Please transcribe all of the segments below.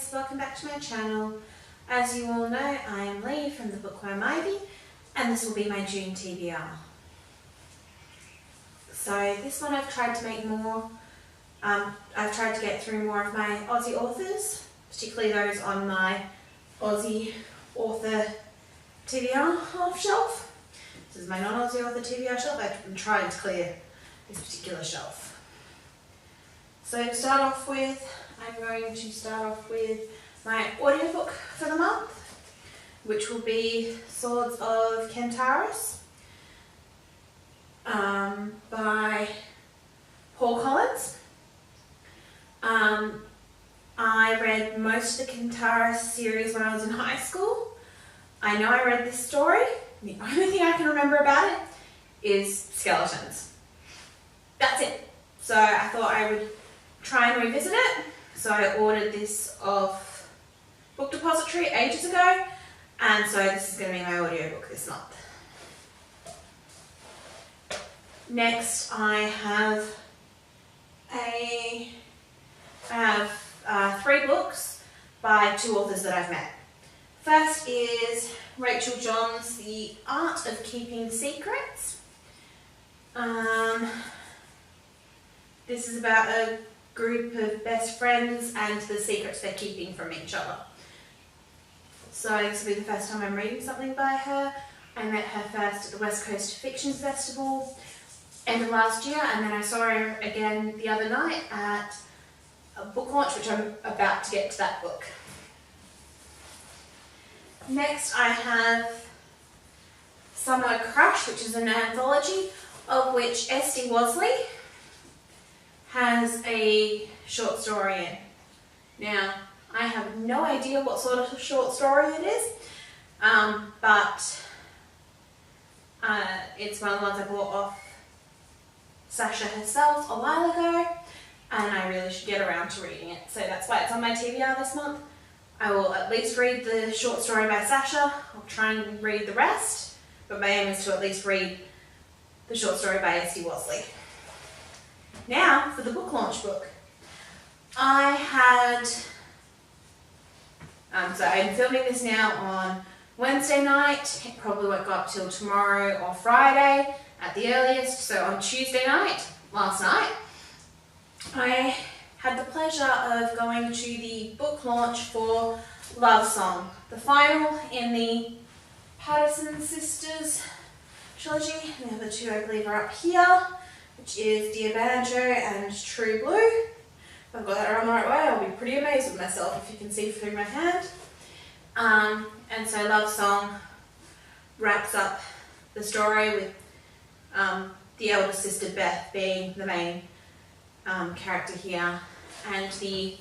guys, welcome back to my channel. As you all know, I am Lee from the Bookworm Ivy, and this will be my June TBR. So this one I've tried to make more, I've tried to get through more of my Aussie authors, particularly those on my Aussie author TBR half shelf. This is my non-Aussie author TBR shelf. I've been trying to clear this particular shelf. So to start off with, I'm going to start off with my audiobook for the month, which will be Swords of Quentaris by Paul Collins. I read most of the Quentaris series when I was in high school. I know I read this story. The only thing I can remember about it is skeletons. That's it. So I thought I would try and revisit it. So I ordered this off Book Depository ages ago, and so this is going to be my audiobook this month. Next I have 3 books by 2 authors that I've met. First is Rachael John's The Art of Keeping Secrets. This is about a group of best friends and the secrets they're keeping from each other. So this will be the first time I'm reading something by her. I met her first at the West Coast Fictions Festival end of last year, and then I saw her again the other night at a book launch, which I'm about to get to that book. Next I have Summer Crush, which is an anthology of which Esty Wasley has a short story in. Now, I have no idea what sort of short story it is, but it's one of the ones I bought off Sasha herself a while ago, and I really should get around to reading it. So that's why it's on my TBR this month. I will at least read the short story by Sasha. I'll try and read the rest, but my aim is to at least read the short story by Esty Wasley. Now for the book launch book. I had, so I'm filming this now on Wednesday night. It probably won't go up till tomorrow or Friday at the earliest. So on Tuesday night, last night, I had the pleasure of going to the book launch for Love Song, the final in the Patterson sisters trilogy. The other 2 I believe are up here, which is Dear Banjo and True Blue. If I've got that around the right way, I'll be pretty amazed with myself if you can see through my hand. And so Love Song wraps up the story with the elder sister Beth being the main character here, and the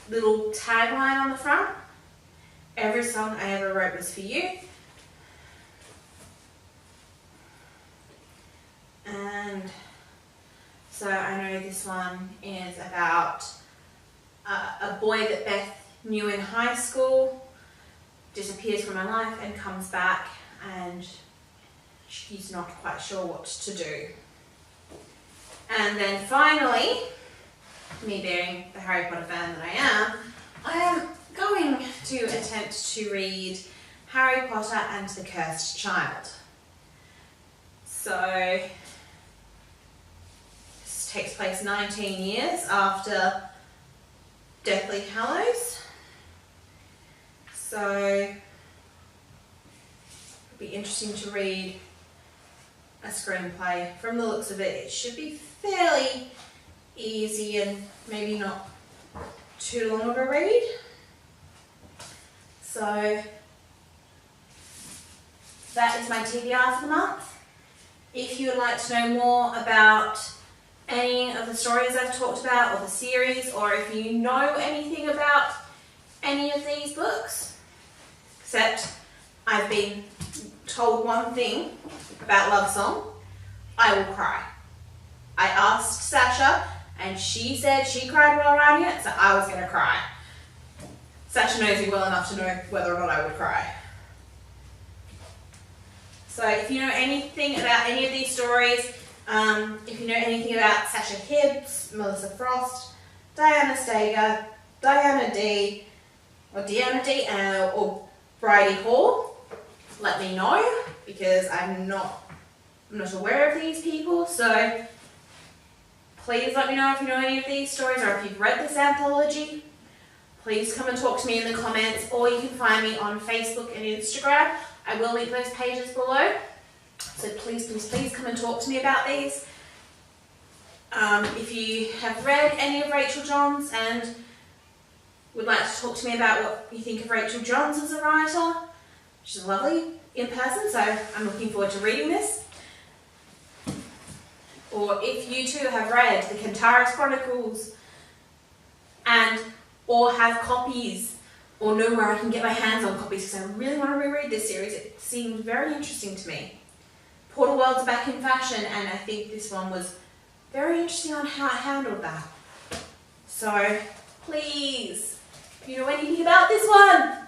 little tagline on the front: "Every song I ever wrote was for you." And so I know this one is about a boy that Beth knew in high school, disappears from her life and comes back, and she's not quite sure what to do. And then finally, me being the Harry Potter fan that I am going to attempt to read Harry Potter and the Cursed Child. So this takes place 19 years after Deathly Hallows. So it'll be interesting to read a screenplay. From the looks of it, it should be fairly easy and maybe not too long of a read. So that is my TBR for the month. If you would like to know more about any of the stories I've talked about, or the series, or if you know anything about any of these books, except I've been told one thing about Love Song: I will cry. I asked Sasha, and she said she cried while writing it, so I was going to cry. Sasha knows me well enough to know whether or not I would cry. So if you know anything about any of these stories, if you know anything about Sasha Hibbs, Melissa Frost, Diana Steger, Deanna D or Bridie Hall, let me know, because I'm not aware of these people. So please let me know if you know any of these stories or if you've read this anthology. Please come and talk to me in the comments, or you can find me on Facebook and Instagram. I will link those pages below. So please, please, please come and talk to me about these. If you have read any of Rachael Johns and would like to talk to me about what you think of Rachael Johns as a writer, she's lovely in person, so I'm looking forward to reading this. Or if you too have read the Quentaris Chronicles or have copies or know where I can get my hands on copies, because I really want to reread this series. It seemed very interesting to me. Portal Worlds are back in fashion, and I think this one was very interesting on how it handled that. So please, if you know anything about this one,